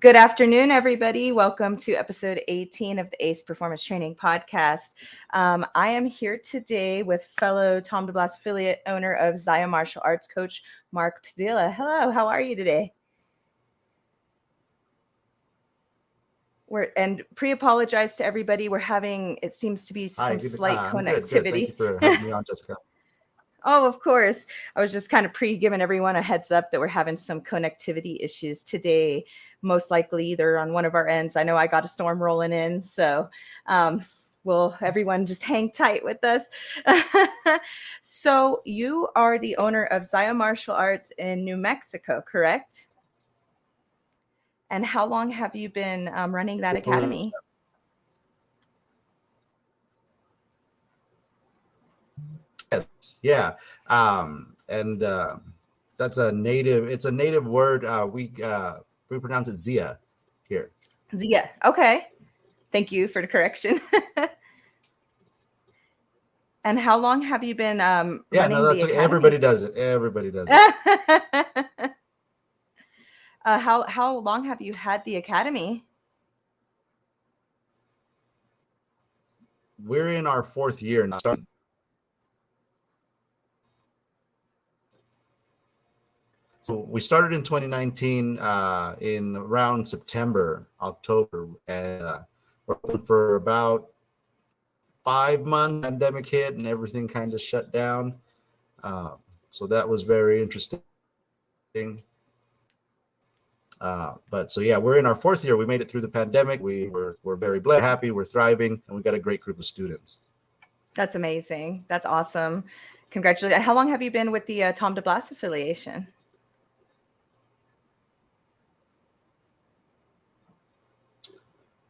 Good afternoon, everybody. Welcome to episode 18 of the ACE Performance Training Podcast. I am here today with fellow Tom DeBlas affiliate owner of Zaya Martial Arts coach, Mark Padilla. Hello, how are you today? And pre-apologize to everybody. We're having, it seems to be some slight I'm good. Thank you connectivity. for having me on, Jessica. Oh, of course. I was just kind of giving everyone a heads up that we're having some connectivity issues today, most likely either on one of our ends. I know I got a storm rolling in, so will everyone just hang tight with us. So you are the owner of Zaya Martial Arts in New Mexico, correct? And how long have you been running that academy? Yes, yeah. And that's a native. It's a native word. We pronounce it Zia here. Zia. Okay. Thank you for the correction. And how long have you been running that's the okay. academy? Everybody does it. Everybody does it. How long have you had the academy? We're in our fourth year now. So we started in 2019 in around September, October, and we're open for about 5 months. Pandemic hit and everything kind of shut down. So that was very interesting. But so yeah, we're in our fourth year. We made it through the pandemic. We're very blessed, happy, we're thriving, and we got a great group of students. That's amazing. That's awesome. Congratulations. How long have you been with the Tom DeBlas affiliation?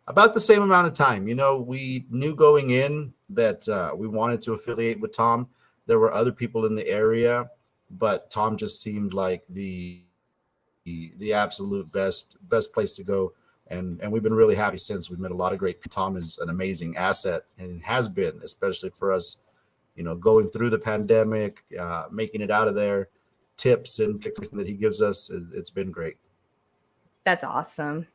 About the same amount of time. You know, we knew going in that we wanted to affiliate with Tom. There were other people in the area, but Tom just seemed like the absolute best place to go. And we've been really happy since. We've met a lot of great people. Tom is an amazing asset and has been, especially for us, you know, going through the pandemic, making it out of there, tips and tricks that he gives us. It's been great. That's awesome.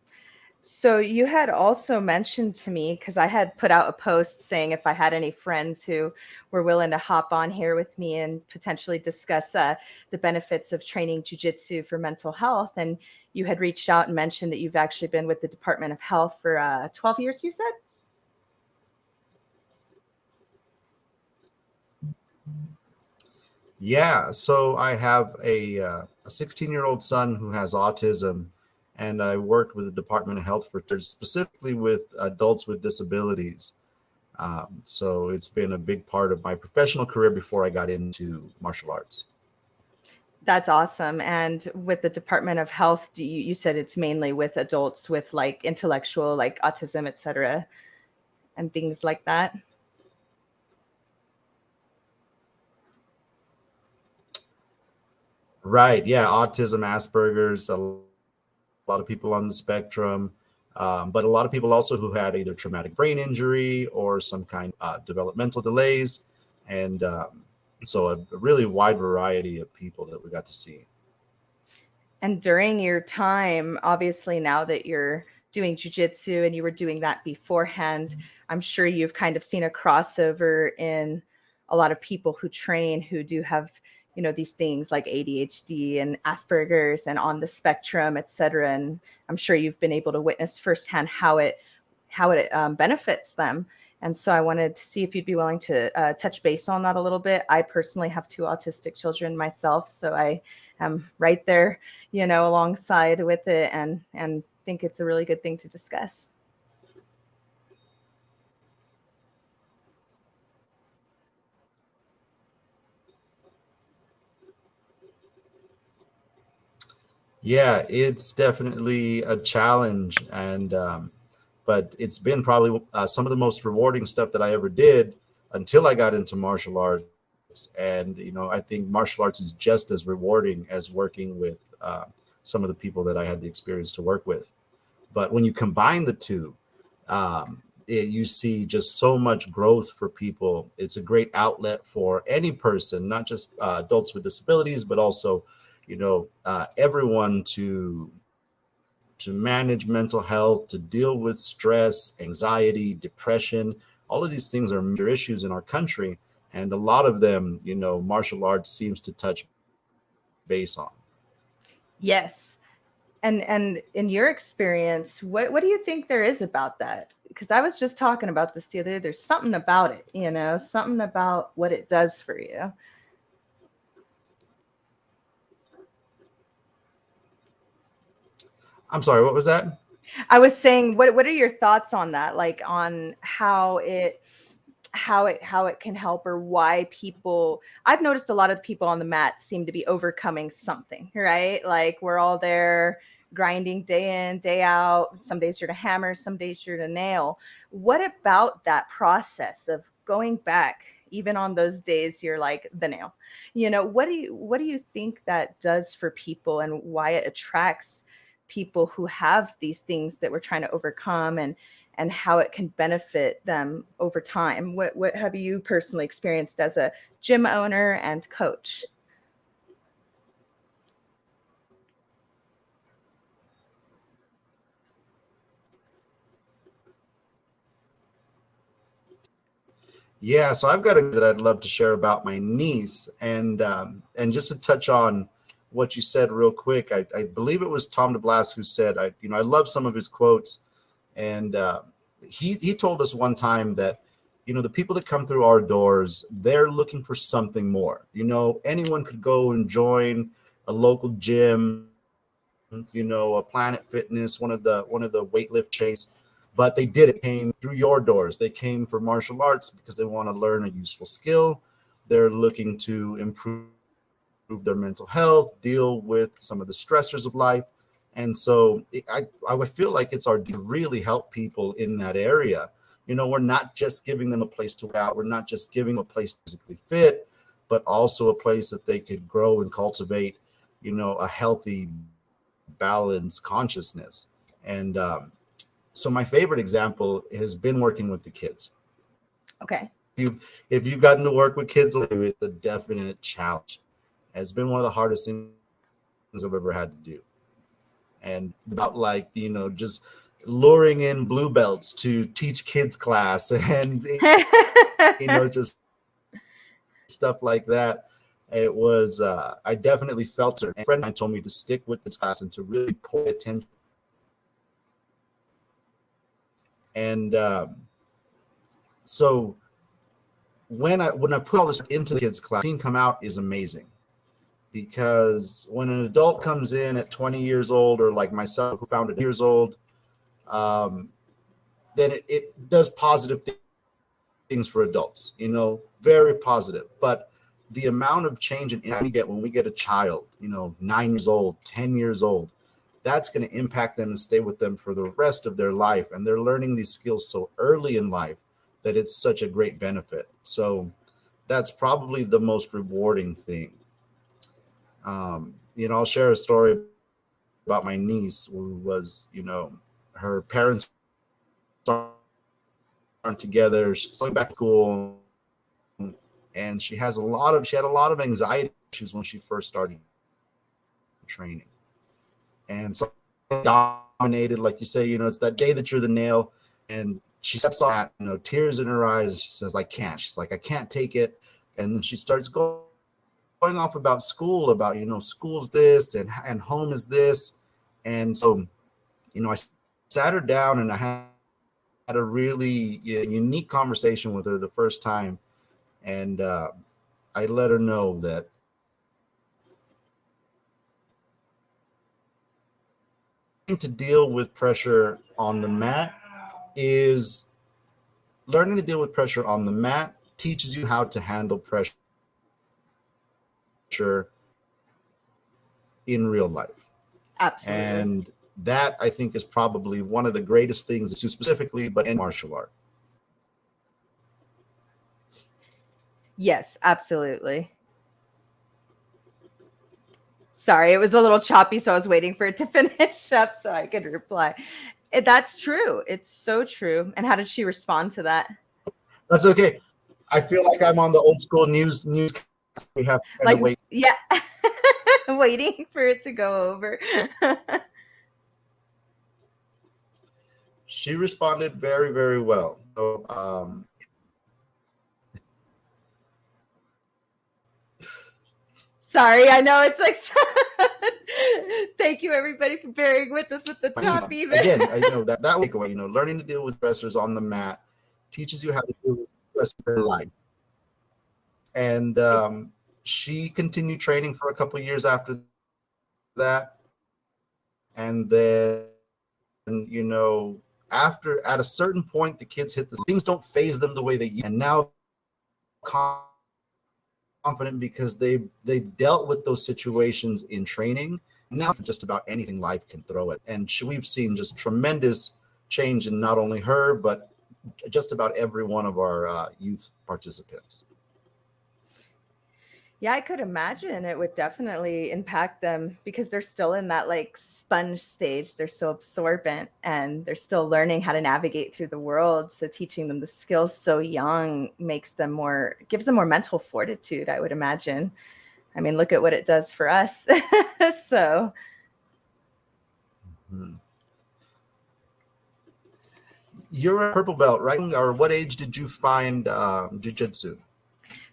So you had also mentioned to me, because I had put out a post saying if I had any friends who were willing to hop on here with me and potentially discuss the benefits of training jiu-jitsu for mental health. And you had reached out and mentioned that you've actually been with the Department of Health for 12 years, you said? Yeah, so I have a 16-year-old son who has autism, and I worked with the Department of Health for specifically with adults with disabilities. So it's been a big part of my professional career before I got into martial arts. That's awesome. And with the Department of Health, you said it's mainly with adults with like intellectual, like autism, et cetera, and things like that. Right. Yeah. Autism, Asperger's, a lot of people on the spectrum, but a lot of people also who had either traumatic brain injury or some kind of developmental delays. And so a really wide variety of people that we got to see. And during your time, obviously now that you're doing jiu-jitsu and you were doing that beforehand, I'm sure you've kind of seen a crossover in a lot of people who train who do have, you know, these things like ADHD and Asperger's and on the spectrum, et cetera. And I'm sure you've been able to witness firsthand how it benefits them. And so I wanted to see if you'd be willing to touch base on that a little bit. I personally have 2 autistic children myself, so I am right there, you know, alongside with it, and think it's a really good thing to discuss. Yeah, it's definitely a challenge, and but it's been probably some of the most rewarding stuff that I ever did until I got into martial arts. And you know, I think martial arts is just as rewarding as working with some of the people that I had the experience to work with. But when you combine the two, you see just so much growth for people. It's a great outlet for any person, not just adults with disabilities, but also, you know, everyone to to manage mental health, to deal with stress, anxiety, depression. All of these things are major issues in our country. And a lot of them, martial arts seems to touch base on. Yes. And in your experience, what do you think there is about that? Because I was just talking about this the other day. There's something about it, something about what it does for you. I'm sorry, what was that? I was saying, what are your thoughts on that? Like on how it can help, or why people, I've noticed a lot of people on the mat seem to be overcoming something, right? Like we're all there grinding day in, day out. Some days you're to hammer, some days you're to nail. What about that process of going back, even on those days you're like the nail? What do you think that does for people, and why it attracts people who have these things that we're trying to overcome, and how it can benefit them over time? What have you personally experienced as a gym owner and coach? Yeah, so I've got a that I'd love to share about my niece, and just to touch on what you said real quick, I believe it was Tom DeBlas who said, I love some of his quotes, and he told us one time that the people that come through our doors, they're looking for something more. Anyone could go and join a local gym, a Planet Fitness, one of the weightlift chains, but they did it came through your doors. They came for martial arts because they want to learn a useful skill. They're looking to improve their mental health, deal with some of the stressors of life. And so I would feel like it's our duty to really help people in that area. We're not just giving them a place to work out. We're not just giving them a place to physically fit, but also a place that they could grow and cultivate, a healthy, balanced consciousness. And so my favorite example has been working with the kids. Okay. If you've gotten to work with kids, it's a definite challenge. It's been one of the hardest things I've ever had to do. And about like, just luring in blue belts to teach kids class and, just stuff like that. It was, I definitely felt it. And a friend of mine told me to stick with this class and to really pay attention. And so when I put all this into the kids class, seeing come out is amazing. Because when an adult comes in at 20 years old, or like myself, who found it years old, then it does positive things for adults, very positive. But the amount of change in we get when we get a child, 9 years old, 10 years old, that's going to impact them and stay with them for the rest of their life. And they're learning these skills so early in life that it's such a great benefit. So that's probably the most rewarding thing. I'll share a story about my niece who was, her parents aren't together. She's going back to school, and she had a lot of anxiety issues when she first started training. And so dominated, like you say, it's that day that you're the nail. And she steps on that, tears in her eyes. She says, I can't. She's like, I can't take it. And then she starts going off about school, about, school's this and home is this. And so, I sat her down and I had a really unique conversation with her the first time. And I let her know that to deal with pressure on the mat is learning to deal with pressure on the mat teaches you how to handle pressure in real life. Absolutely. And that, I think, is probably one of the greatest things to specifically, but in martial art. Yes, absolutely. Sorry, it was a little choppy, so I was waiting for it to finish up so I could reply. That's true. It's so true. And how did she respond to that? That's okay. I feel like I'm on the old school news. We have to kind of wait. Yeah. Waiting for it to go over. She responded very, very well. So, Sorry, I know it's like. Thank you, everybody, for bearing with us with the top. Even again, that takeaway, learning to deal with stressors on the mat teaches you how to deal with stress in your life. And she continued training for a couple of years after that, and then after at a certain point the kids hit the things don't phase them the way they used, and now confident because they've dealt with those situations in training. Now just about anything life can throw it, and we've seen just tremendous change in not only her but just about every one of our youth participants. Yeah, I could imagine it would definitely impact them because they're still in that like sponge stage. They're so absorbent and they're still learning how to navigate through the world. So teaching them the skills so young gives them more mental fortitude, I would imagine. I mean, look at what it does for us. So You're a purple belt, right? Or what age did you find jiu-jitsu?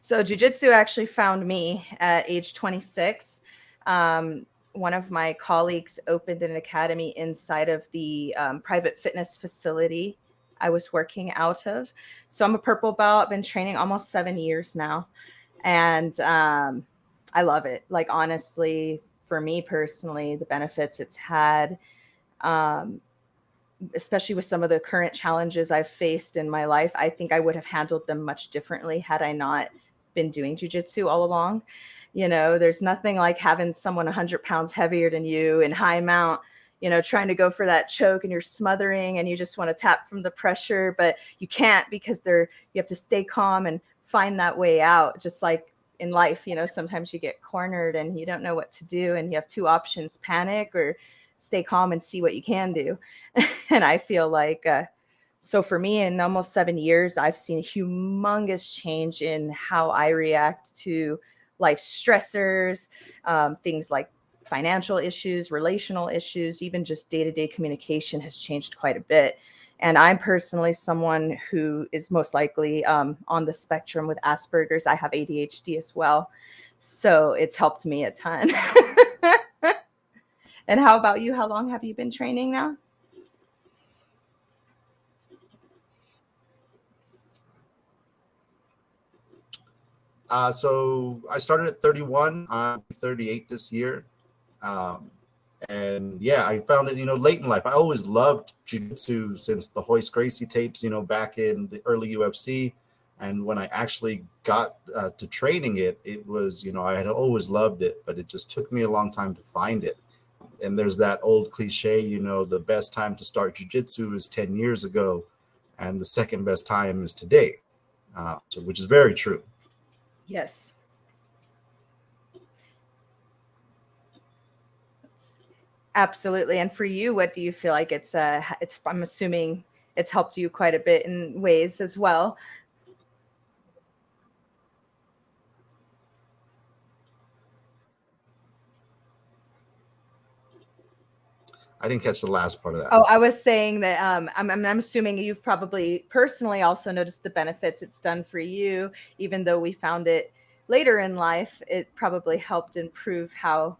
So jiu-jitsu actually found me at age 26. One of my colleagues opened an academy inside of the private fitness facility I was working out of. So I'm a purple belt. I've been training almost 7 years now. And I love it. Like, honestly, for me personally, the benefits it's had, especially with some of the current challenges I've faced in my life, I think I would have handled them much differently had I not been doing jujitsu all along. There's nothing like having someone 100 pounds heavier than you in high mount, trying to go for that choke and you're smothering and you just want to tap from the pressure, but you can't because you have to stay calm and find that way out. Just like in life, sometimes you get cornered and you don't know what to do and you have two options: panic or stay calm and see what you can do. And I feel like, so for me, in almost 7 years, I've seen a humongous change in how I react to life stressors, things like financial issues, relational issues, even just day-to-day communication has changed quite a bit. And I'm personally someone who is most likely on the spectrum with Asperger's. I have ADHD as well. So it's helped me a ton. And how about you? How long have you been training now? So I started at 31. I'm 38 this year. And yeah, I found it, late in life. I always loved jiu-jitsu since the Hoist Gracie tapes, back in the early UFC. And when I actually got to training it, it was, I had always loved it, but it just took me a long time to find it. And there's that old cliche, the best time to start jiu-jitsu is 10 years ago, and the second best time is today, which is very true. Yes. Absolutely. And for you, what do you feel like I'm assuming it's helped you quite a bit in ways as well? I didn't catch the last part of that. Oh, I was saying that I'm assuming you've probably personally also noticed the benefits it's done for you, even though we found it later in life. It probably helped improve how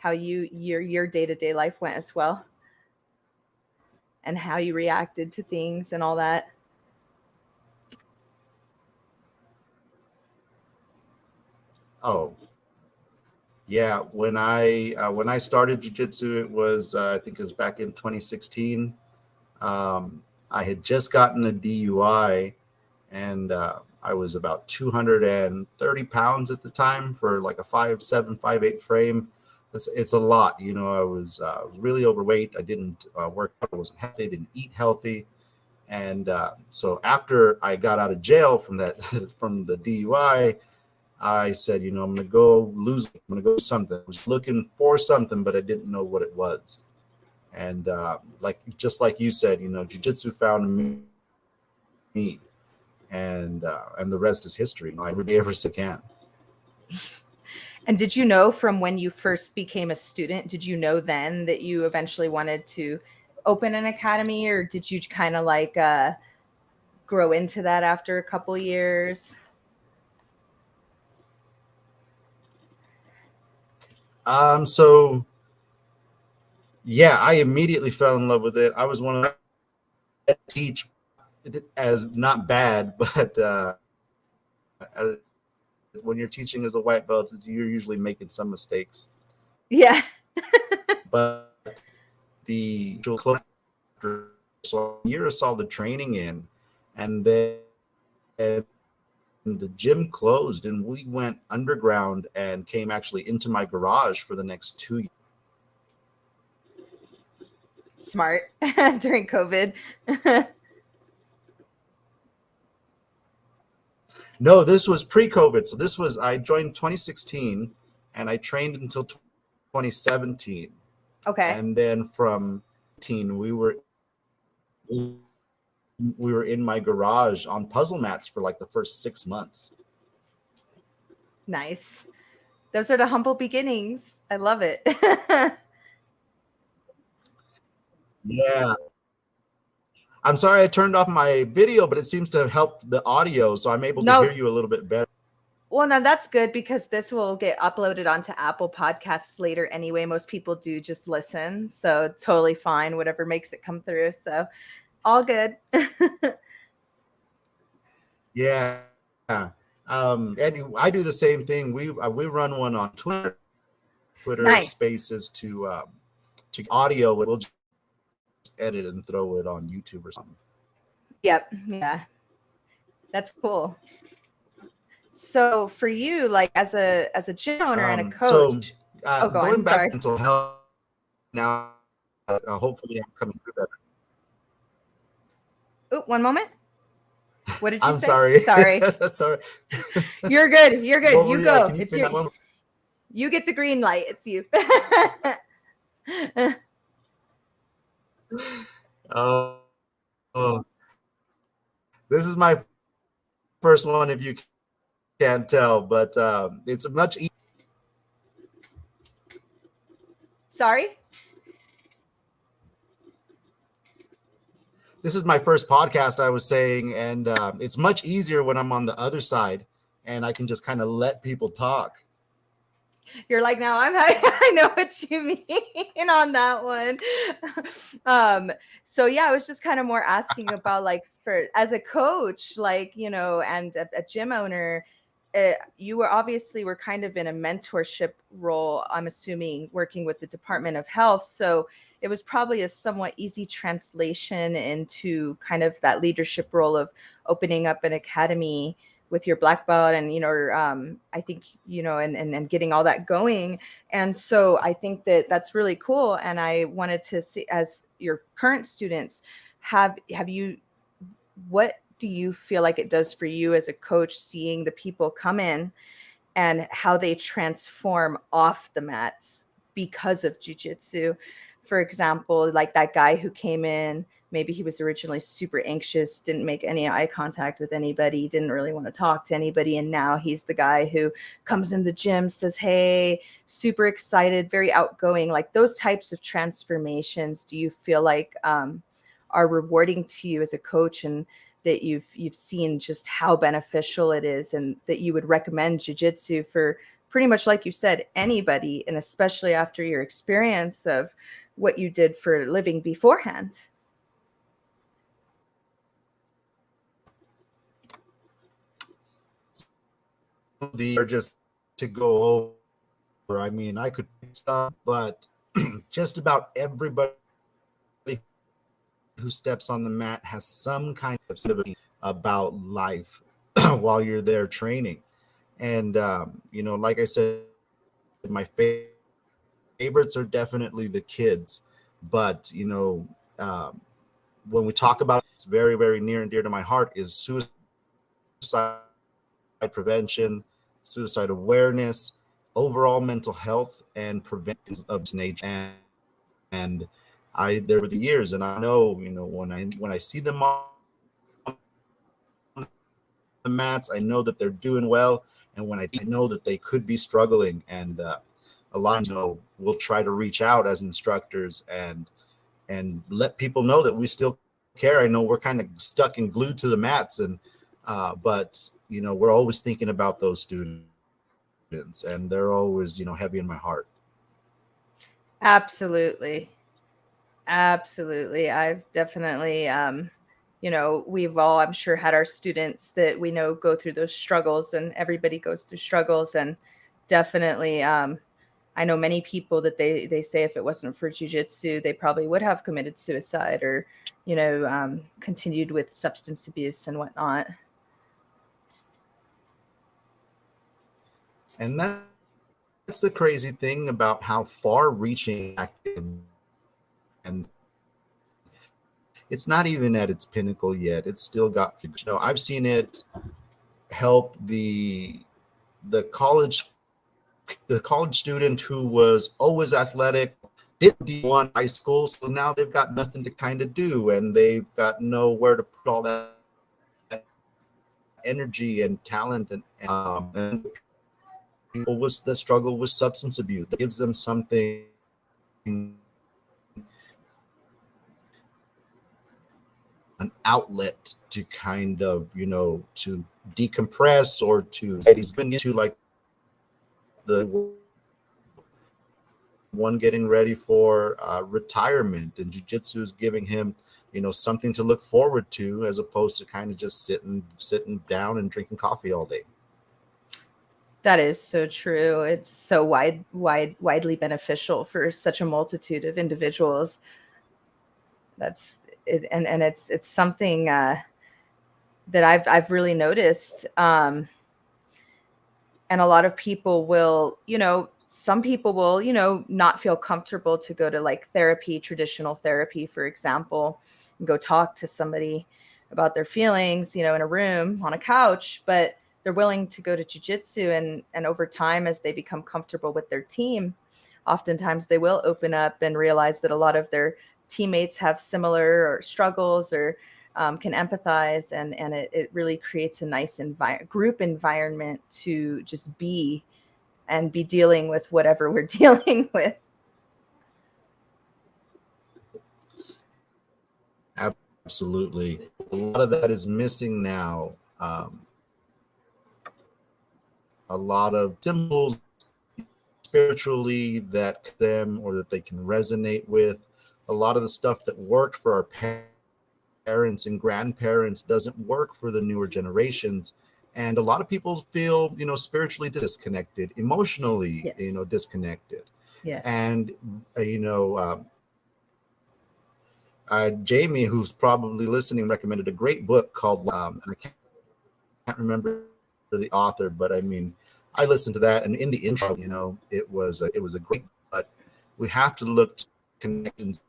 your day-to-day life went as well, and how you reacted to things and all that. Oh, yeah. When I started jiu-jitsu, it was I think it was back in 2016. I had just gotten a DUI, and I was about 230 pounds at the time for like a 5'7", 5'8" frame. It's a lot, I was really overweight. I didn't work out. I wasn't healthy. I didn't eat healthy. And so after I got out of jail from that from the DUI, I said, I'm going to go lose it. I'm going to go do something. I was looking for something, but I didn't know what it was. And just like you said, jiu-jitsu found me, and the rest is history. Every day ever can. And did you know from when you first became a student, did you know then that you eventually wanted to open an academy, or did you kind of like grow into that after a couple years? So yeah, I immediately fell in love with it. I was one of the teach as not bad, but as, when you're teaching as a white belt, you're usually making some mistakes. Yeah. But the so year of solid training in, and then and the gym closed, and we went underground and came actually into my garage for the next 2 years. Smart. During COVID. No, this was pre-COVID. So this was I joined 2016, and I trained until 2017, Okay. and then from 18 we were in my garage on puzzle mats for like the first 6 months. Nice. Those are the humble beginnings. I love it. Yeah. I'm sorry I turned off my video, but it seems to have helped the audio, so I'm able to hear No, you a little bit better. well, now that's good because this will get uploaded onto Apple Podcasts later anyway. Most people do just listen, so totally fine, whatever makes it come through. So all good. Yeah. And I do the same thing. We run one on Twitter Nice. Spaces to audio. We'll just edit and throw it on YouTube or something. Yep. Yeah. That's cool. So for you, like as a gym owner and a So coach, oh, go going on. back Sorry. to mental health now, hopefully I'm coming through better. Oh, one moment. What did you I'm say? sorry. Sorry. That's all right. You're good. You're good. You Yeah, go. can you It's say your. that one? You get the green light. It's you. Oh, oh, this is my first one. If you can't tell, but it's much easier. Sorry. This is my first podcast, I was saying, and it's much easier when I'm on the other side and I can just kind of let people talk. You're like, now I know what you mean on that one. um so yeah, I was just kind of more asking about, like, for as a coach, like, and a gym owner, you were kind of in a mentorship role, I'm assuming, working with the Department of Health. So it was probably a somewhat easy translation into kind of that leadership role of opening up an academy with your black belt, and I think, and getting all that going. And so I think that that's really cool, and I wanted to see, as your current students, have you, what do you feel like it does for you as a coach, seeing the people come in and how they transform off the mats because of jujitsu? For example, like that guy who came in, maybe he was originally super anxious, didn't make any eye contact with anybody, didn't really want to talk to anybody. And now he's the guy who comes in the gym, says, hey, super excited, very outgoing. Like those types of transformations, do you feel like are rewarding to you as a coach, and that you've seen just how beneficial it is, and that you would recommend jiu-jitsu for pretty much, like you said, anybody, and especially after your experience of what you did for a living beforehand? The are just to go over. I mean, I could some, but just about everybody who steps on the mat has some kind of civility about life while you're there training. And like I said, my favorites are definitely the kids, but when we talk about it, it's very, very near and dear to my heart is suicide prevention, suicide awareness, overall mental health, and prevention of this nature. And I there were the years, and I know, when I see them on the mats, I know that they're doing well, and when I know that they could be struggling, and a lot, we'll try to reach out as instructors and and let people know that we still care. I know we're kind of stuck and glued to the mats, and but we're always thinking about those students, and they're always heavy in my heart. Absolutely. Absolutely. I've definitely, we've all, I'm sure, had our students that we know go through those struggles, and everybody goes through struggles. And definitely, I know many people that they say if it wasn't for jujitsu, they probably would have committed suicide or, continued with substance abuse and whatnot. And that's the crazy thing about how far reaching and it's not even at its pinnacle yet. It's still got, I've seen it help the college the college student who was always athletic, didn't D1 high school, so now they've got nothing to kind of do, and they've got nowhere to put all that energy and talent, and people was the struggle with substance abuse. It gives them something, an outlet to kind of to decompress, or to he's going into like the one getting ready for retirement, and jiu-jitsu is giving him something to look forward to, as opposed to kind of just sitting down and drinking coffee all day. That is so true. It's so widely beneficial for such a multitude of individuals. That's it, and it's something that I've really noticed. And a lot of people will, some people will, not feel comfortable to go to like therapy, traditional therapy, for example, and go talk to somebody about their feelings, in a room on a couch, but they're willing to go to jujitsu, and over time, as they become comfortable with their team, oftentimes they will open up and realize that a lot of their teammates have similar or struggles, or can empathize, and it really creates a nice group environment to just be and be dealing with whatever we're dealing with. Absolutely. A lot of that is missing now. A lot of symbols spiritually that them, or that they can resonate with. A lot of the stuff that worked for our parents and grandparents doesn't work for the newer generations. And a lot of people feel, spiritually disconnected, emotionally, Yes. disconnected. Yes. And, Jamie, who's probably listening, recommended a great book called, and I can't remember the author, but I mean, I listened to that, and in the intro, it was a great. But we have to look to connections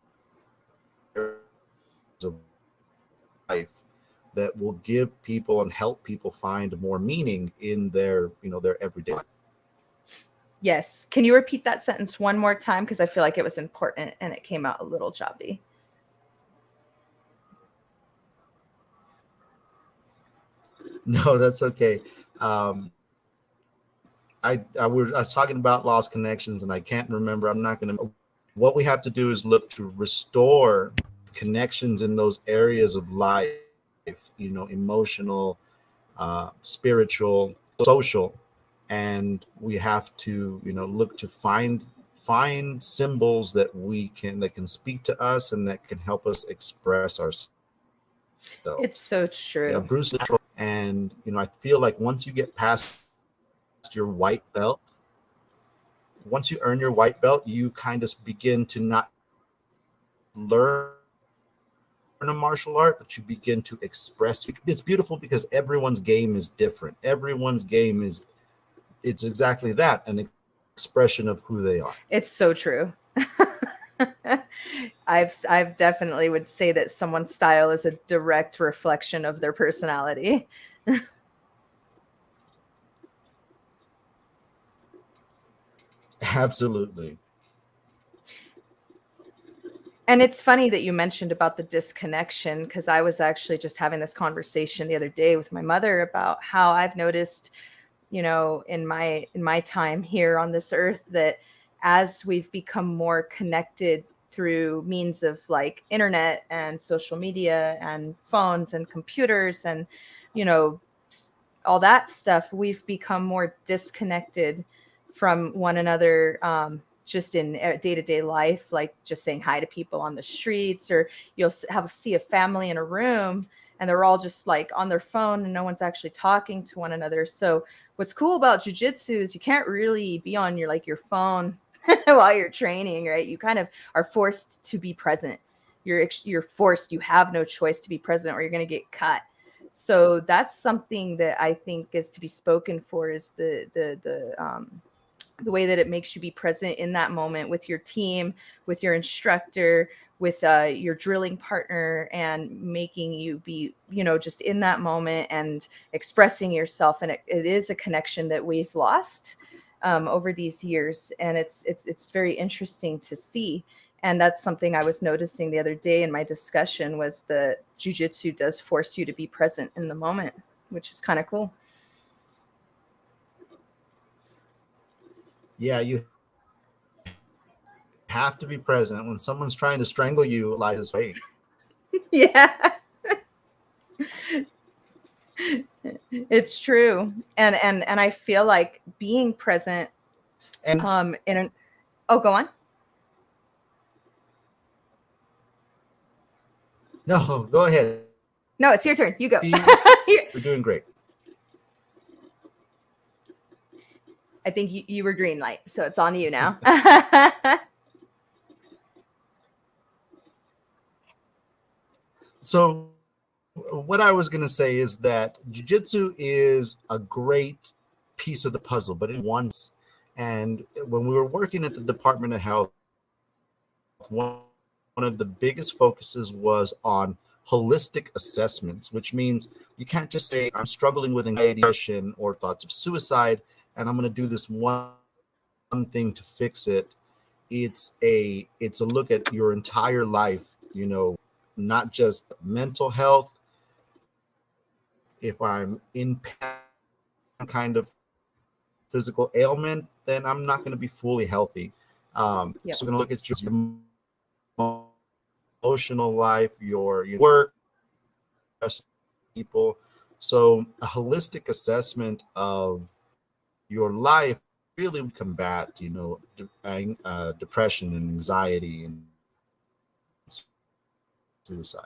of life that will give people and help people find more meaning in their everyday life. Yes. Can you repeat that sentence one more time? Because I feel like it was important and it came out a little choppy. No, that's okay. I was talking about lost connections, and I can't remember. I'm not going to. What we have to do is look to restore connections in those areas of life, emotional, spiritual, social, and we have to, look to find symbols that can speak to us and that can help us express ourselves. It's so true. Bruce Lee, and I feel like once you get past your white belt, once you earn your white belt, you kind of begin to not learn a martial art, but you begin to express. It's beautiful because everyone's game is different. Everyone's game it's exactly that, an expression of who they are. It's so true. I've definitely would say that someone's style is a direct reflection of their personality. Absolutely. And it's funny that you mentioned about the disconnection, because I was actually just having this conversation the other day with my mother about how I've noticed, in my time here on this earth, that as we've become more connected through means of like internet and social media and phones and computers and, you know, all that stuff, we've become more disconnected from one another, just in day-to-day life, like just saying hi to people on the streets, or you'll see a family in a room and they're all just like on their phone and no one's actually talking to one another. So what's cool about jujitsu is you can't really be on your phone while you're training, right? You kind of are forced to be present. You're forced. You have no choice to be present, or you're going to get cut. So that's something that I think is to be spoken for, is the way that it makes you be present in that moment with your team, with your instructor, with your drilling partner, and making you be, just in that moment and expressing yourself. And it is a connection that we've lost over these years, and it's very interesting to see. And that's something I was noticing the other day in my discussion, was that jujitsu does force you to be present in the moment, which is kind of cool. Yeah, you have to be present when someone's trying to strangle you like this way. Yeah, it's true. And I feel like being present And in an oh, go on. no, go ahead. No, it's your turn. You go. You're doing great. I think you were green light, so it's on you now. So what I was going to say is that jiu-jitsu is a great piece of the puzzle, but in once. And when we were working at the Department of Health, one of the biggest focuses was on holistic assessments, which means you can't just say, I'm struggling with anxiety, depression, or thoughts of suicide, and I'm going to do this one thing to fix it. It's a look at your entire life, not just mental health. If I'm in kind of physical ailment, then I'm not going to be fully healthy. Yep. So we're going to look at your emotional life, your work, people. So a holistic assessment of your life really combat, depression and anxiety and suicide.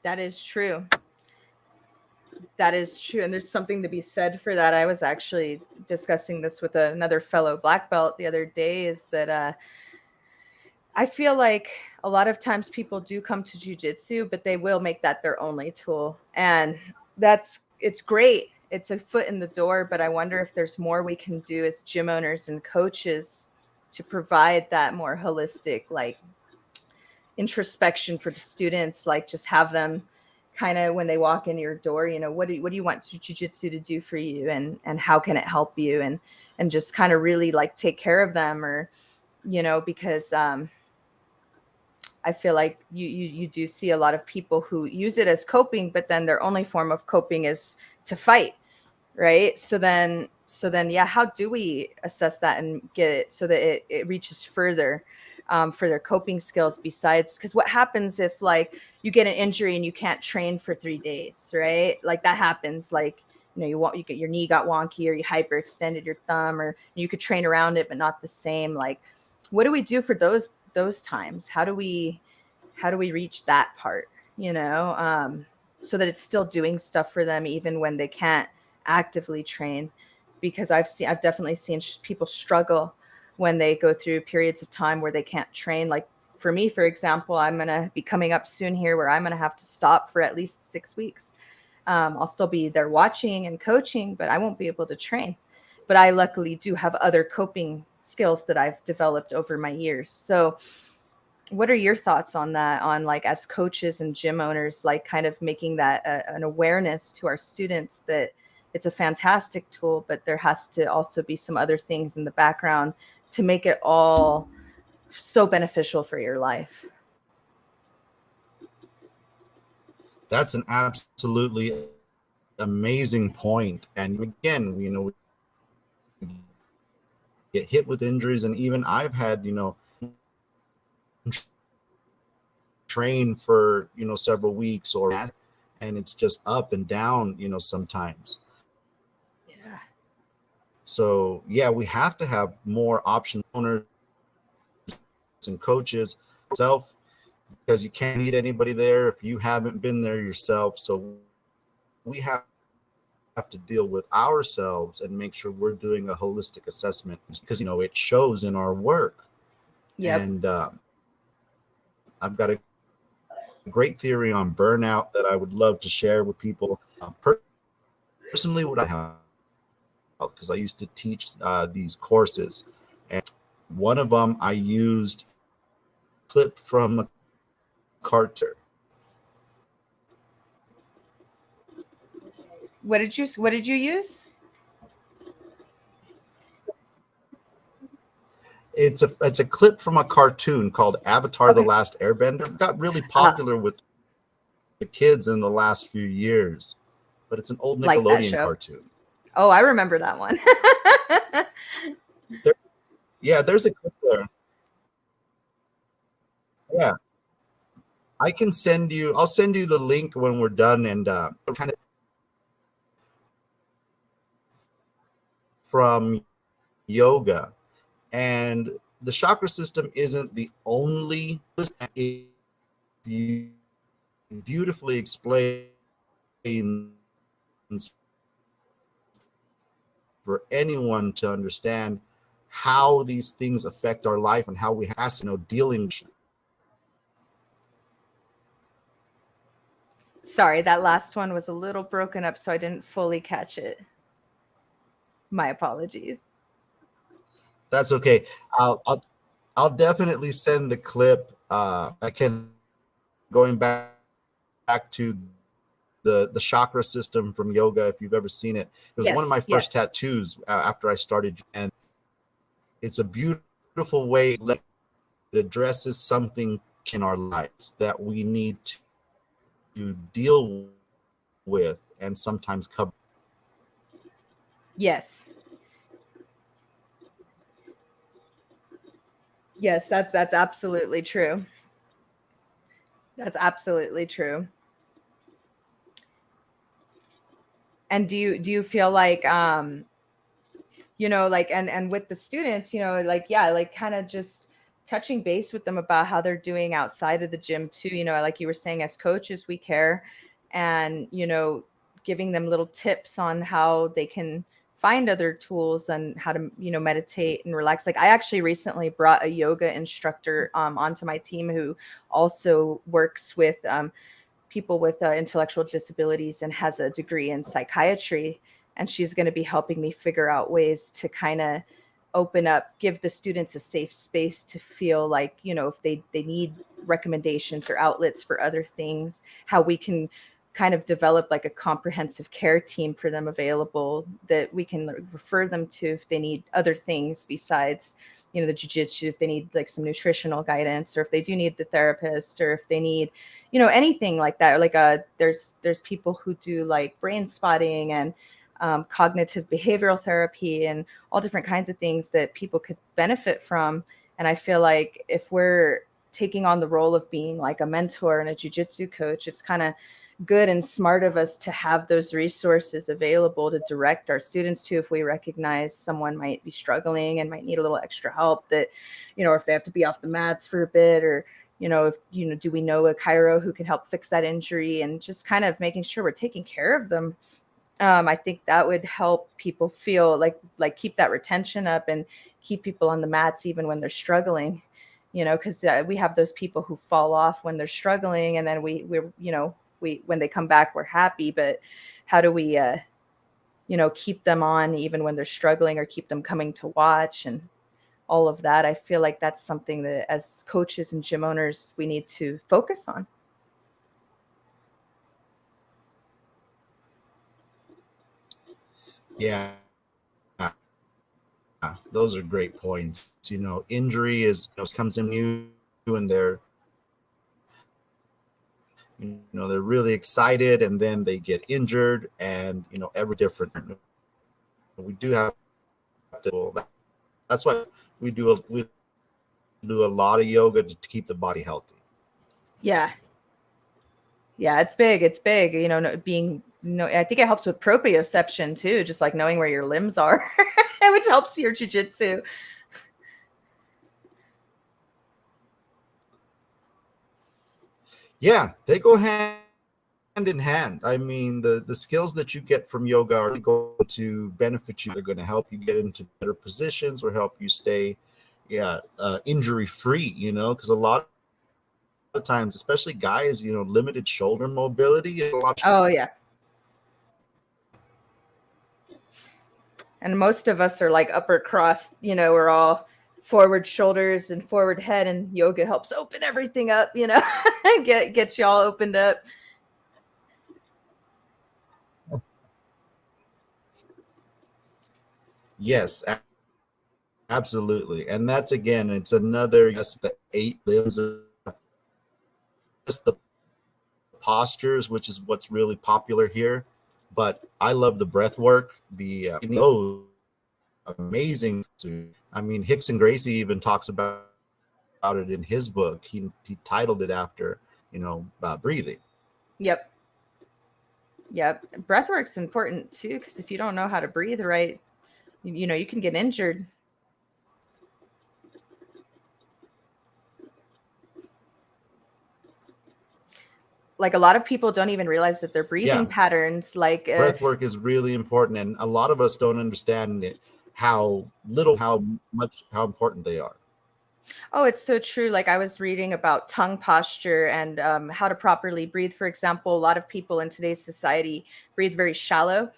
That is true. That is true. And there's something to be said for that. I was actually discussing this with another fellow black belt the other day, is that I feel like a lot of times people do come to jujitsu, but they will make that their only tool. And it's great. It's a foot in the door, but I wonder if there's more we can do as gym owners and coaches to provide that more holistic, like, introspection for the students. Like, just have them kind of, when they walk in your door, what do you want jiu-jitsu to do for you, and how can it help you, and just kind of really like take care of them, or because I feel like you do see a lot of people who use it as coping, but then their only form of coping is to fight, right? So then yeah, how do we assess that and get it so that it reaches further, for their coping skills? Besides, because what happens if, like, you get an injury and you can't train for 3 days, right? Like, that happens. Like, you get your knee got wonky, or you hyperextended your thumb, or you could train around it but not the same. Like, what do we do for those times? How do we reach that part, so that it's still doing stuff for them even when they can't actively train? Because I've definitely seen people struggle when they go through periods of time where they can't train. Like, for me, for example, I'm going to be coming up soon here where I'm going to have to stop for at least 6 weeks. I'll still be there watching and coaching, but I won't be able to train. But I luckily do have other coping skills that I've developed over my years. So what are your thoughts on that, on, like, as coaches and gym owners, like, kind of making that an awareness to our students that it's a fantastic tool, but there has to also be some other things in the background to make it all so beneficial for your life? That's an absolutely amazing point. And again, get hit with injuries, and even I've had, train for, several weeks, and it's just up and down, sometimes. Yeah. So yeah, we have to have more options, owners and coaches, self, because you can't meet anybody there if you haven't been there yourself. So we have to deal with ourselves and make sure we're doing a holistic assessment, because it shows in our work. Yep. And I've got a great theory on burnout that I would love to share with people. Personally, what I have, because I used to teach these courses, and one of them I used a clip from a cartoon. What did you use? It's a clip from a cartoon called Avatar: The Okay. Last Airbender. It got really Uh, popular with the kids in the last few years, but it's an old like that Nickelodeon show. cartoon. Oh, I remember that one. There, yeah, there's a clip there. Yeah, I'll send you the link when we're done, and kind of from yoga. And the chakra system isn't the only. It beautifully explains for anyone to understand how these things affect our life and how we have to, dealing. Sorry, that last one was a little broken up, so I didn't fully catch it. My apologies. That's okay. I'll definitely send the clip. I can, going back to the chakra system from yoga. If you've ever seen it, it was one of Yes, my first yes. tattoos after I started, and it's a beautiful way. It addresses something in our lives that we need to deal with and sometimes cover. Yes. Yes, that's absolutely true. That's absolutely true. And do you feel like like and with the students, like yeah, like kind of just touching base with them about how they're doing outside of the gym too, like you were saying, as coaches we care, and giving them little tips on how they can find other tools and how to meditate and relax. Like I actually recently brought a yoga instructor onto my team who also works with people with intellectual disabilities and has a degree in psychiatry. And she's going to be helping me figure out ways to kind of open up, give the students a safe space to feel like, if they need recommendations or outlets for other things, how we can kind of develop like a comprehensive care team for them available that we can refer them to if they need other things besides the jujitsu, if they need like some nutritional guidance, or if they do need the therapist, or if they need anything like that. Or like there's people who do like brain spotting and cognitive behavioral therapy and all different kinds of things that people could benefit from. And I feel like if we're taking on the role of being like a mentor and a jujitsu coach, it's kind of good and smart of us to have those resources available to direct our students to if we recognize someone might be struggling and might need a little extra help, that or if they have to be off the mats for a bit, or if do we know a chiro who can help fix that injury, and just kind of making sure we're taking care of them. I think that would help people feel like keep that retention up and keep people on the mats even when they're struggling. Because we have those people who fall off when they're struggling, and then we when they come back we're happy. But how do we keep them on even when they're struggling, or keep them coming to watch and all of that? I feel like that's something that as coaches and gym owners we need to focus on. Yeah, those are great points. Injury is, comes in you, and they're really excited, and then they get injured, and every different. We do have to. That's why we do a lot of yoga to keep the body healthy. Yeah. Yeah, it's big. It's big. Being I think it helps with proprioception too, just like knowing where your limbs are, which helps your jujitsu. Yeah, they go hand in hand. I mean, the skills that you get from yoga are going to benefit you. They're going to help you get into better positions or help you stay, yeah, injury free. Because a lot of times, especially guys, limited shoulder mobility. A lot Oh of yeah. And most of us are like upper cross, we're all forward shoulders and forward head, and yoga helps open everything up, get you all opened up. yes, absolutely, and that's again, it's another yes, the 8 limbs, just the postures, which is what's really popular here. But I love the breath work. The amazing. I mean, Hickson Gracie even talks about it in his book. He titled it after breathing. Yep. Yep. Breath work's important too, because if you don't know how to breathe right, you can get injured. Like a lot of people don't even realize that their breathing Yeah, patterns, like breath work is really important, and a lot of us don't understand it, how little, how important they are. oh, it's so true. Like I was reading about tongue posture and how to properly breathe. For example, a lot of people in today's society breathe very shallow.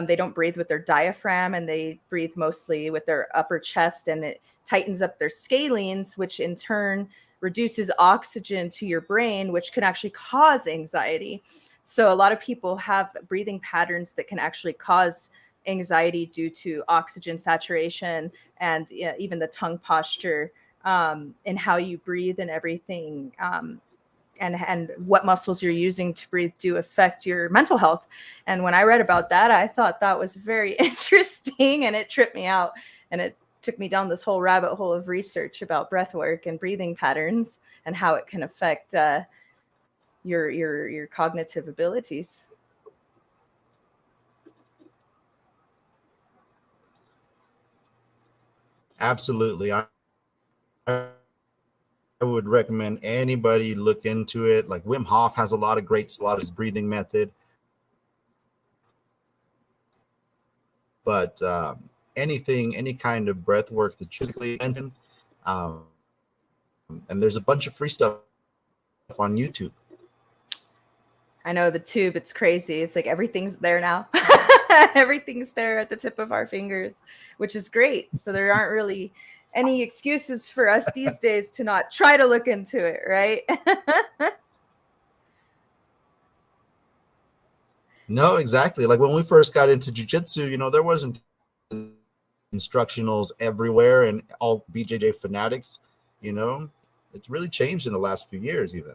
They don't breathe with their diaphragm, and they breathe mostly with their upper chest, and it tightens up their scalenes, which in turn reduces oxygen to your brain, which can actually cause anxiety. So a lot of people have breathing patterns that can actually cause anxiety due to oxygen saturation and even the tongue posture, and how you breathe and everything, and what muscles you're using to breathe do affect your mental health. And when I read about that, I thought that was very interesting, and it tripped me out, and it took me down this whole rabbit hole of research about breath work and breathing patterns and how it can affect your cognitive abilities. Absolutely, I would recommend anybody look into it. Like Wim Hof has a lot of his breathing method, but any kind of breath work that you physically mentioned, um, and there's a bunch of free stuff on YouTube. I know the tube, it's crazy. It's like everything's there now. Everything's there at the tip of our fingers, which is great. So there aren't really any excuses for us these days to not try to look into it, right? No, exactly. Like when we first got into jujitsu, there wasn't instructionals everywhere and all BJJ fanatics. You know, it's really changed in the last few years, even.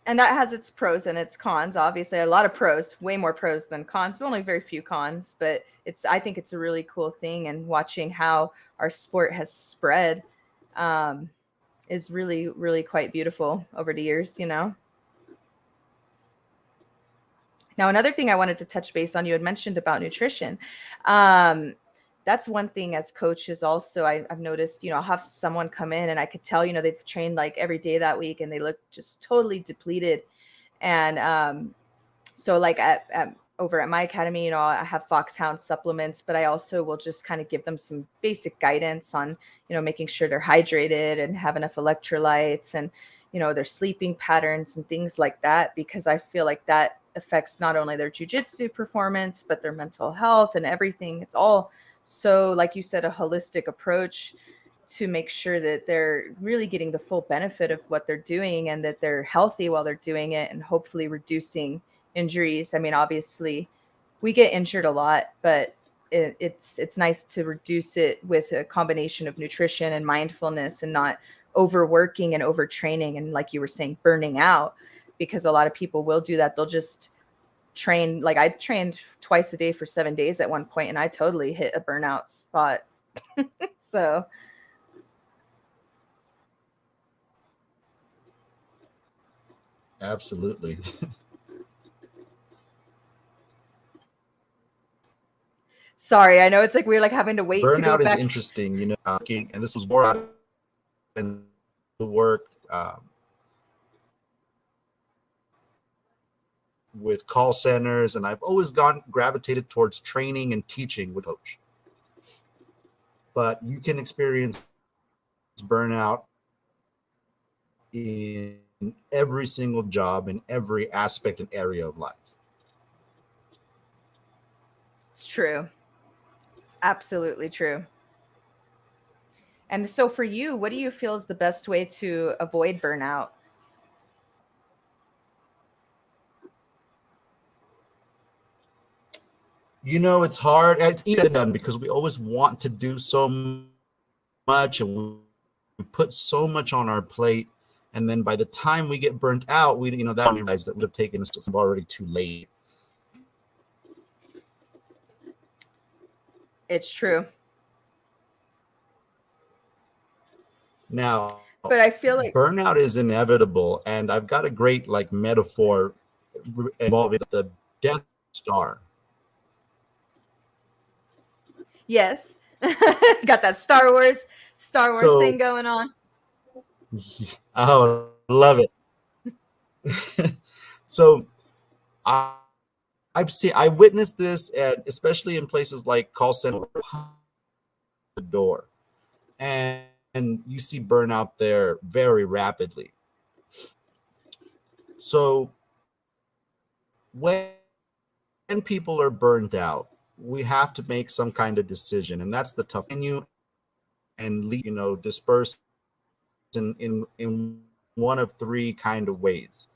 And that has its pros and its cons. Obviously, a lot of pros, way more pros than cons. Only very few cons, but I think it's a really cool thing. And watching how our sport has spread, um, is really, really quite beautiful over the years. Now, another thing I wanted to touch base on, you had mentioned about nutrition. Um, that's one thing as coaches also I've noticed, I'll have someone come in and I could tell, they've trained like every day that week and they look just totally depleted. And so like over at my academy, I have Foxhound supplements, but I also will just kind of give them some basic guidance on, making sure they're hydrated and have enough electrolytes, and, their sleeping patterns and things like that, because I feel like that affects not only their jujitsu performance, but their mental health and everything. It's all so, like you said, a holistic approach to make sure that they're really getting the full benefit of what they're doing and that they're healthy while they're doing it, and hopefully reducing injuries. I mean, obviously, we get injured a lot, but it's nice to reduce it with a combination of nutrition and mindfulness, and not overworking and overtraining, and like you were saying, burning out, because a lot of people will do that. They'll just train. Like I trained twice a day for 7 days at one point, and I totally hit a burnout spot So Absolutely. sorry, I know it's like we're like having to wait to go Burnout is back. interesting, and this was more out in the work with call centers, and I've always gravitated towards training and teaching with coach. But you can experience burnout in every single job, in every aspect and area of life. It's true. It's absolutely true. And so for you, what do you feel is the best way to avoid burnout? It's hard. It's easy done because we always want to do so much, and we put so much on our plate. And then by the time we get burnt out, that we realize that would have taken us to already too late. It's true. Now, But I feel like, burnout is inevitable, and I've got a great metaphor involving the Death Star. yes, got that Star Wars thing So, going on. oh, love it. So, I, I witnessed this especially in places like call center, the door, and you see burnout there very rapidly. So when people are burned out, we have to make some kind of decision, and that's the tough. And disperse in one of three kind of ways.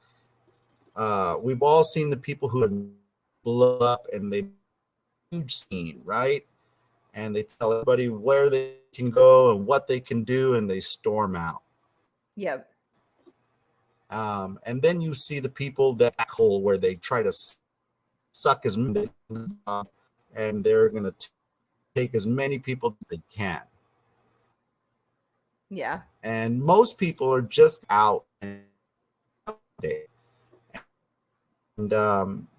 We've all seen the people who have blow up and they huge scene, right? And they tell everybody where they can go and what they can do, and they storm out. Yep. And then you see the people that hole where they try to suck as many, and they're going to take as many people as they can. Yeah. And most people are just out. And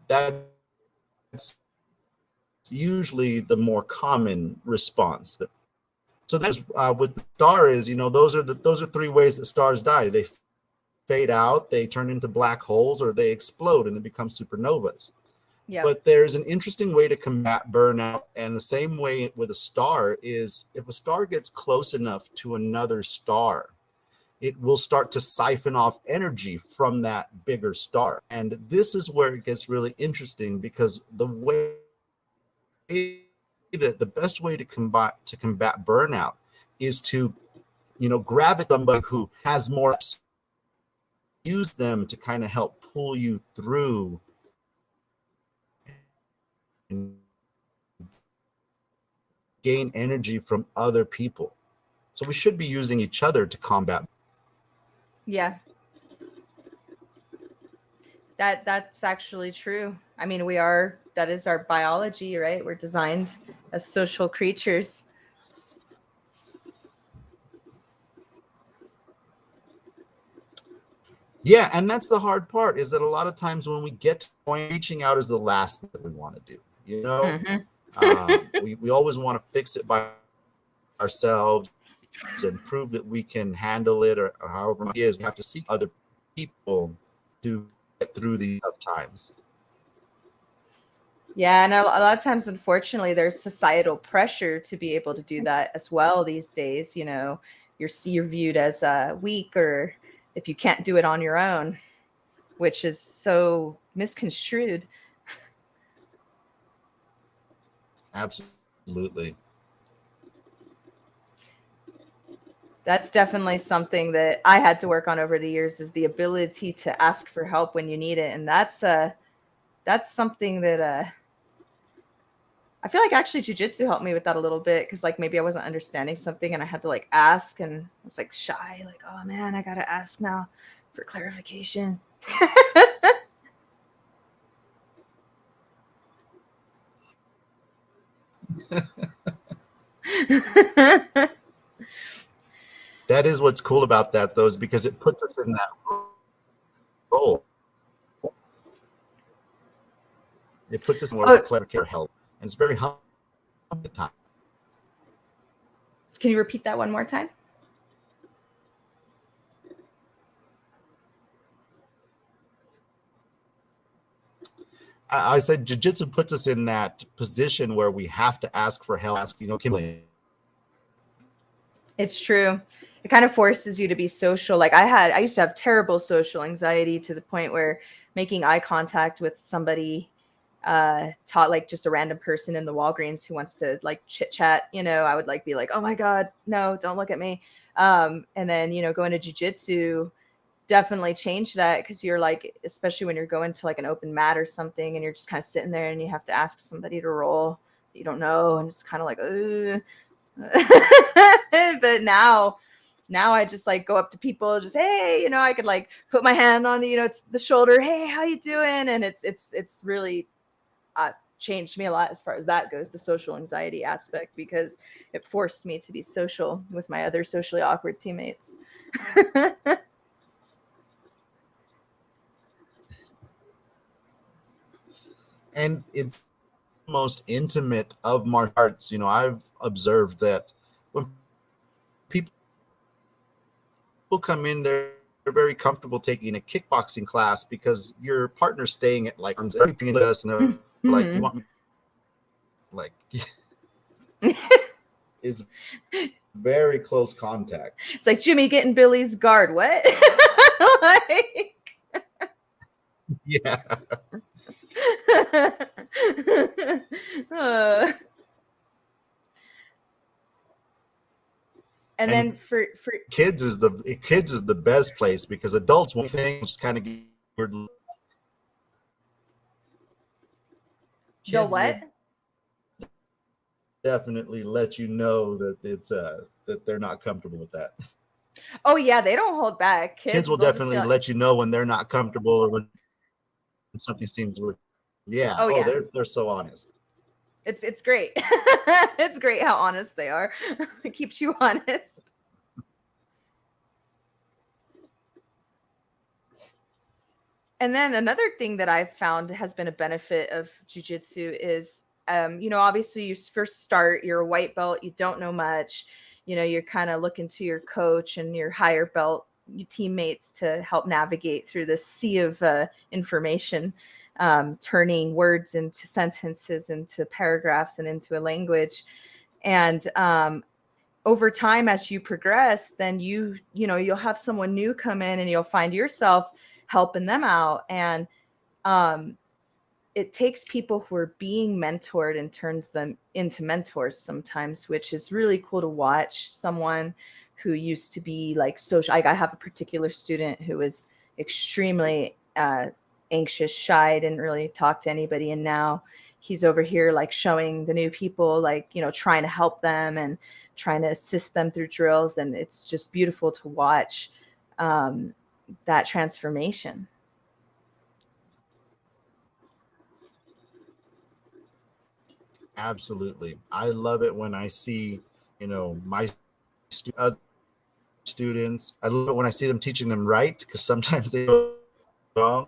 that's usually the more common response. So that's with the star is, those are three ways that stars die. They fade out, they turn into black holes, or they explode and they become supernovas. Yep. But there's an interesting way to combat burnout, and the same way with a star is if a star gets close enough to another star, it will start to siphon off energy from that bigger star. And this is where it gets really interesting, because the best way to combat burnout is to grab at somebody who has more, use them to kind of help pull you through and gain energy from other people. So we should be using each other to combat. Yeah. That's actually true. I mean, that is our biology, right? We're designed as social creatures. Yeah, and that's the hard part, is that a lot of times when we get to the point, reaching out is the last thing that we want to do. We always want to fix it by ourselves and prove that we can handle it, or however it is. We have to seek other people to get through these tough times. Yeah, and a lot of times, unfortunately, there's societal pressure to be able to do that as well these days. You're viewed as weak, or if you can't do it on your own, which is so misconstrued. Absolutely. That's definitely something that I had to work on over the years, is the ability to ask for help when you need it. And that's something that I feel like actually jujitsu helped me with that a little bit, because maybe I wasn't understanding something and I had to ask, and I was shy, oh man, I gotta ask now for clarification. That is what's cool about that, though, is because it puts us in that role. It puts us more of a Oh, clever care help, and it's very humbling at the time. can you repeat that one more time? I said jiu-jitsu puts us in that position where we have to ask for help. Ask, It's true. It kind of forces you to be social. Like I used to have terrible social anxiety to the point where making eye contact with somebody taught like just a random person in the Walgreens who wants to like chit chat, I would like be like, oh my God, no, don't look at me. And then, going to jujitsu definitely changed that because you're like, especially when you're going to like an open mat or something and you're just kind of sitting there and you have to ask somebody to roll you don't know. And it's kind of like, but now I just like go up to people, just, hey, I could like put my hand on it's the shoulder. Hey, how you doing? And it's really changed me a lot as far as that goes, the social anxiety aspect, because it forced me to be social with my other socially awkward teammates. And it's the most intimate of martial arts. I've observed that when people come in, they're very comfortable taking a kickboxing class because your partner's staying at like us, and they're like, you want me, like, it's very close contact. It's like Jimmy getting Billy's guard. What? Like, Yeah. uh, and then And for kids is the best place because adults won't think, just kind of get weird. the Kids what? will definitely let you know that it's that they're not comfortable with that. Oh yeah, they don't hold back. Kids Kids, will they'll just be definitely like, let you know when they're not comfortable or when something seems weird. Yeah. oh Oh, yeah, they're so honest. it's great. It's great how honest they are. It keeps you honest. And then another thing that I've found has been a benefit of jujitsu is, obviously you first start, you're a white belt, you don't know much, you're kind of looking to your coach and your higher belt your teammates to help navigate through this sea of information, turning words into sentences, into paragraphs, and into a language. And over time, as you progress, then you'll have someone new come in and you'll find yourself helping them out. And um, it takes people who are being mentored and turns them into mentors sometimes, which is really cool to watch. Someone who used to be like social, I have a particular student who was extremely anxious, shy, didn't really talk to anybody, and now he's over here like showing the new people, like, trying to help them and trying to assist them through drills, and it's just beautiful to watch um, that transformation. Absolutely. I love it when I see, my other students. I love it when I see them teaching them right because sometimes they go wrong.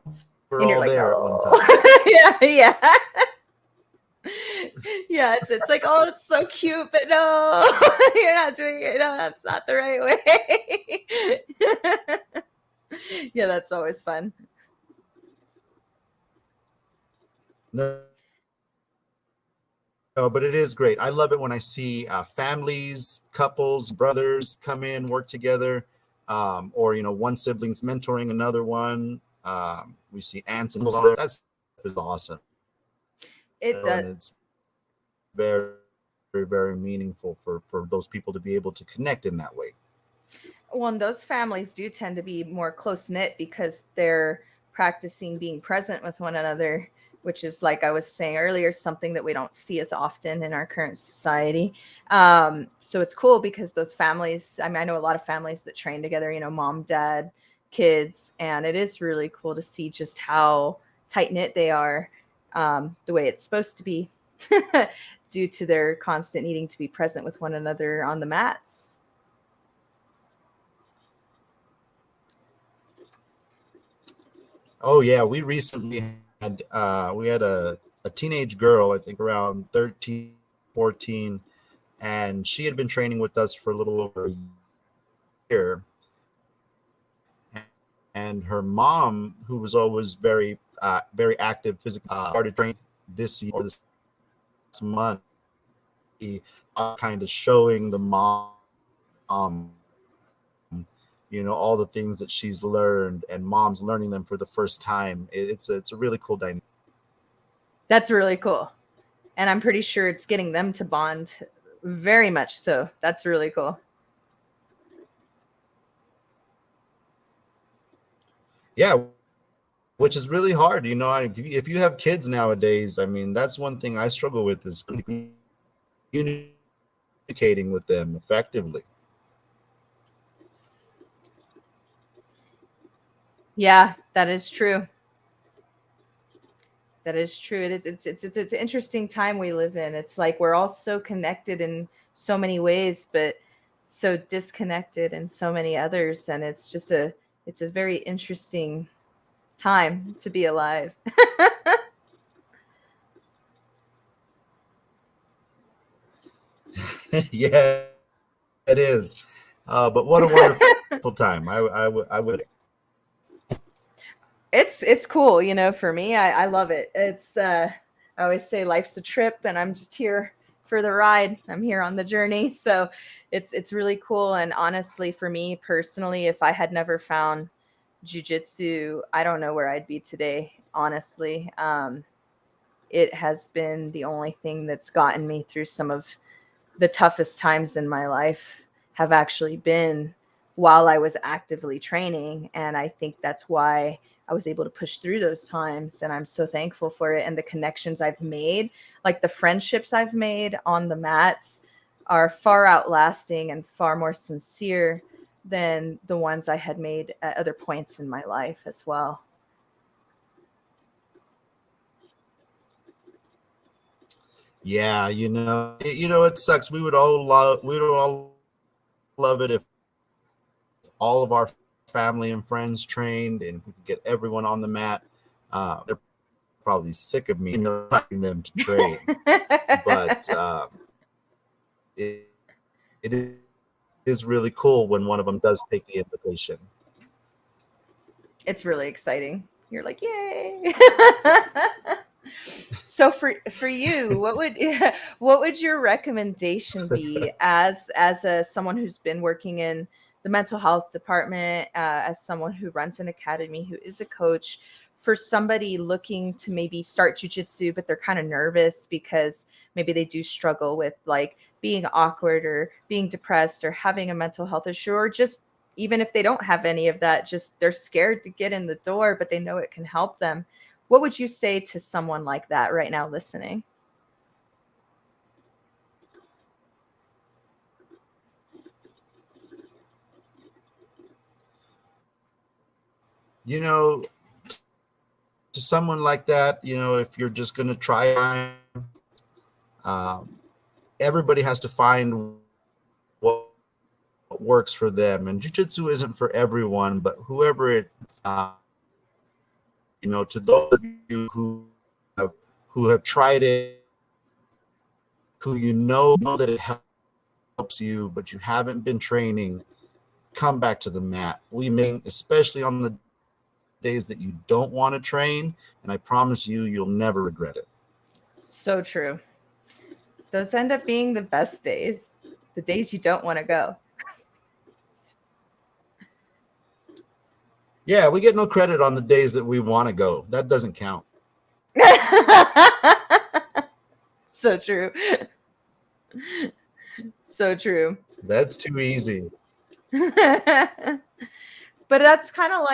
We're And you're all like, there at one time. oh, yeah, yeah. Yeah, it's like, oh, it's so cute, but no, you're not doing it. No, that's not the right way. Yeah, that's always fun. No, no, but it is great. I love it when I see families, couples, brothers come in, work together, or one sibling's mentoring another one. We see aunts and uncles. That's awesome, It does. and it's very, very, very meaningful for those people to be able to connect in that way. Well, and those families do tend to be more close knit because they're practicing being present with one another, which is, like I was saying earlier, something that we don't see as often in our current society. So it's cool because those families, I mean, I know a lot of families that train together, mom, dad, kids, and it is really cool to see just how tight knit they are, the way it's supposed to be. due to their constant needing to be present with one another on the mats. Oh yeah, we recently had a teenage girl, I think around 13, 14, and she had been training with us for a little over a year. And her mom, who was always very active physically, started training this year or this month. Kind of showing the mom, all the things that she's learned, and mom's learning them for the first time. It's a really cool dynamic. That's really cool. And I'm pretty sure it's getting them to bond very much so. That's really cool. Yeah, which is really hard. If you have kids nowadays, I mean, that's one thing I struggle with is communicating with them effectively. Yeah, that is true. That is true. It's an interesting time we live in. It's like we're all so connected in so many ways, but so disconnected in so many others. And it's a very interesting time to be alive. Yeah, it is. But what a wonderful time. I would. It's cool, for me. I love it. I always say life's a trip and I'm just here for the ride. I'm here on the journey. So it's really cool. And honestly, for me personally, if I had never found jujitsu, I don't know where I'd be today, honestly. It has been the only thing that's gotten me through some of the toughest times in my life have actually been while I was actively training. And I think that's why I was able to push through those times. And I'm so thankful for it. And the connections I've made, like the friendships I've made on the mats, are far outlasting and far more sincere than the ones I had made at other points in my life as well. Yeah, it sucks. We would all love it if all of our family and friends trained, and we could get everyone on the mat. They're probably sick of me inviting them to train, but it, it is really cool when one of them does take the invitation. It's really exciting. You're like, yay. So for you, what would your recommendation be as a someone who's been working in the mental health department, as someone who runs an academy, who is a coach, for somebody looking to maybe start jujitsu, but they're kind of nervous because maybe they do struggle with like being awkward or being depressed or having a mental health issue, or just even if they don't have any of that, just they're scared to get in the door, but they know it can help them. What would you say to someone like that right now listening? You know, to someone like that, if you're just going to try, um, everybody has to find what works for them. And jujitsu isn't for everyone, but whoever to those of you have, who have tried it, who know that it helps you, but you haven't been training, come back to the mat. We mean, especially on the days that you don't want to train, and I promise you, you'll never regret it. So true. Those end up being the best days, the days you don't want to go. Yeah, we get no credit on the days that we want to go. That doesn't count. So true. So true. That's too easy. But that's kind of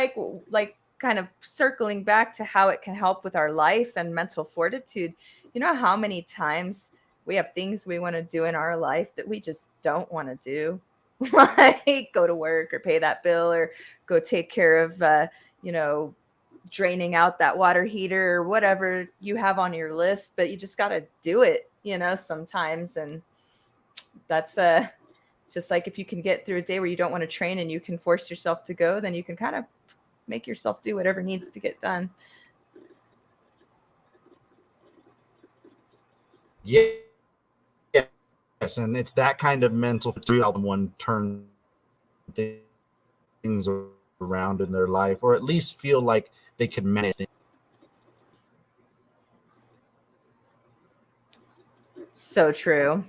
like kind of circling back to how it can help with our life and mental fortitude. You know how many times we have things we want to do in our life that we just don't want to do, like go to work or pay that bill or go take care of you know draining out that water heater or whatever you have on your list, but you just got to do it sometimes. And that's just like, if you can get through a day where you don't want to train and you can force yourself to go, then you can kind of make yourself do whatever needs to get done. Yeah. Yes, and it's that kind of mental fatigue help one turn things around in their life, or at least feel like they can manage things. So true.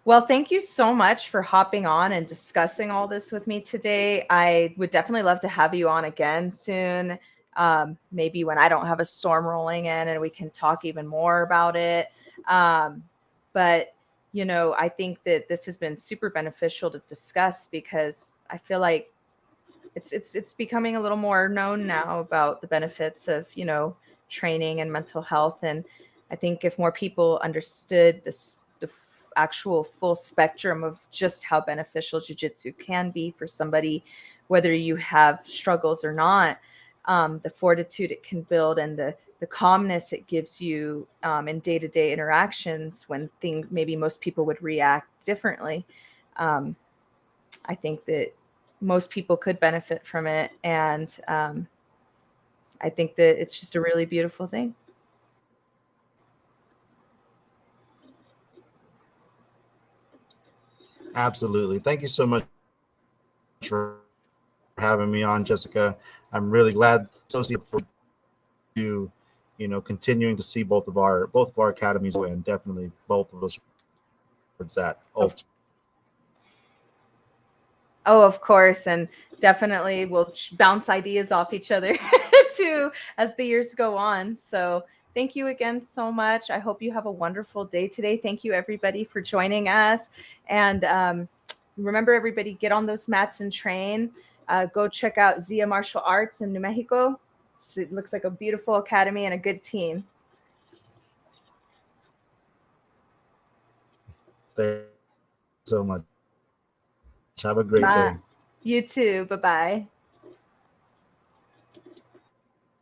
Well, thank you so much for hopping on and discussing all this with me today. I would definitely love to have you on again soon. Maybe when I don't have a storm rolling in, and we can talk even more about it. Um, but I think that this has been super beneficial to discuss, because I feel like it's becoming a little more known now about the benefits of training and mental health. And I think if more people understood the actual full spectrum of just how beneficial jiu-jitsu can be for somebody, whether you have struggles or not, the fortitude it can build, and the calmness it gives you in day-to-day interactions when things maybe most people would react differently. um, I think that most people could benefit from it. And I think that it's just a really beautiful thing. Absolutely. Thank you so much for having me on, Jessica. I'm really glad associate for you, continuing to see both of our academies, and definitely both of us towards that Of, ultimate. oh, of course. And definitely we'll bounce ideas off each other too as the years go on. So thank you again so much. I hope you have a wonderful day today. Thank you, everybody, for joining us. And remember, everybody, get on those mats and train. Go check out Zia Martial Arts in New Mexico. It looks like a beautiful academy and a good team. Thank you so much. Have a great Bye. day. You too. Bye bye.